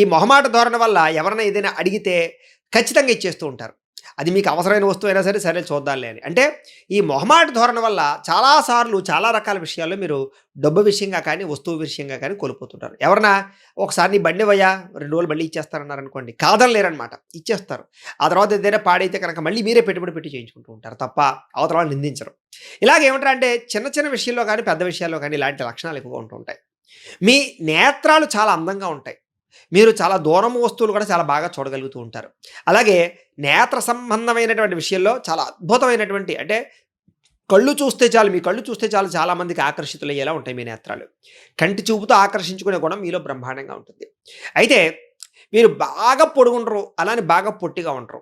ఈ మొహమాట ధోరణి వల్ల ఎవరైనా ఏదైనా అడిగితే ఖచ్చితంగా ఇచ్చేస్తూ ఉంటారు. అది మీకు అవసరమైన వస్తువైనా సరే, సరే చూద్దాంలే అని. అంటే ఈ మొహమాట ధోరణి వల్ల చాలా సార్లు చాలా రకాల విషయాల్లో మీరు డబ్బు విషయంగా కానీ, వస్తువు విషయంగా కానీ కోల్పోతుంటారు. ఎవరన్నా ఒకసారి నీ బండివయ్యా 2 రోజులు మళ్ళీ ఇచ్చేస్తానన్నారనుకోండి, కాదనలేరనమాట. ఇచ్చేస్తారు. ఆ తర్వాత ఏదైనా పాడైతే కనుక మళ్ళీ మీరే పెట్టుబడి పెట్టి చేయించుకుంటూ ఉంటారు తప్ప అవతల వాళ్ళని నిందించరు. ఇలాగేమంటారంటే చిన్న చిన్న విషయంలో గానీ, పెద్ద విషయాల్లో గానీ ఇలాంటి లక్షణాలు ఎక్కువగా ఉంటూ ఉంటాయి. మీ నేత్రాలు చాలా అందంగా ఉంటాయి. మీరు చాలా దూరం వస్తువులు కూడా చాలా బాగా చూడగలుగుతూ ఉంటారు. అలాగే నేత్ర సంబంధమైనటువంటి విషయంలో చాలా అద్భుతమైనటువంటి అంటే కళ్ళు చూస్తే చాలు, మీ కళ్ళు చూస్తే చాలు చాలా మందికి ఆకర్షితులయ్యేలా ఉంటాయి మీ నేత్రాలు. కంటి చూపుతో ఆకర్షించుకునే గుణం మీలో బ్రహ్మాండంగా ఉంటుంది. అయితే మీరు బాగా పొడుగుండరు, అలానే బాగా పొట్టిగా ఉండరు.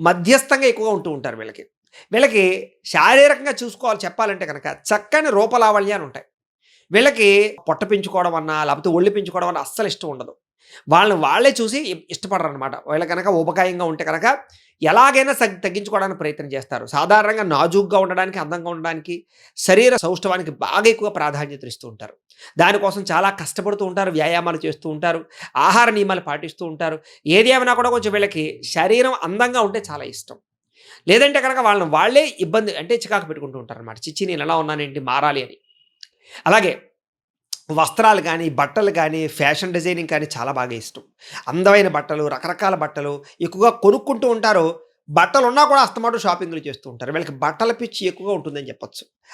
మధ్యస్థంగా ఎక్కువగా ఉంటూ ఉంటారు వీళ్ళకి. వీళ్ళకి శారీరకంగా చూసుకోవాలి చెప్పాలంటే గనక చక్కని రూపలావల్యాలుంటాయి. వీళ్ళకి పొట్ట పెంచుకోవడం అన్నా, లేపోతే ఒళ్ళు పెంచుకోవడం అన్నా అస్సలు ఇష్టం ఉండదు. వాళ్ళని వాళ్ళే చూసి ఇష్టపడరనమాట. వీళ్ళు గనక ఊబకాయంగా ఉంటే గనక ఎలాగైనా తగ్గించుకోవడానికి ప్రయత్నం చేస్తారు. సాధారణంగా నాజూగ్గా ఉండడానికి, అందంగా ఉండడానికి, శరీర సౌష్ఠవానికి బాగా ఎక్కువ ప్రాధాన్యతనిస్తూ ఉంటారు. దానికోసం చాలా కష్టపడుతూ ఉంటారు. వ్యాయామాలు చేస్తూ ఉంటారు. ఆహార నియమాలు పాటిస్తూ ఉంటారు. ఏది ఏమైనా కూడా కొంచెం వీళ్ళకి శరీరం అందంగా ఉంటే చాలా ఇష్టం. లేదంటే గనక వాళ్ళని వాళ్ళే ఇబ్బంది అంటే చికాకు పెట్టుకుంటూ ఉంటారనమాట. చిచ్చి నేనెలా ఉన్నానేంటి మారాలి అని. అలాగే వస్త్రాలు గానీ, బట్టలు గానీ, ఫ్యాషన్ డిజైనింగ్ కానీ చాలా బాగా ఇష్టం. అందమైన బట్టలు, రకరకాల బట్టలు ఎక్కువగా కొనుక్కుంటూ ఉంటారు. బట్టలున్నా కూడా అస్తమాటు షాపింగులు చేస్తూ ఉంటారు. వీళ్ళకి బట్టల పిచ్చి ఎక్కువగా ఉంటుందని చెప్పొచ్చు.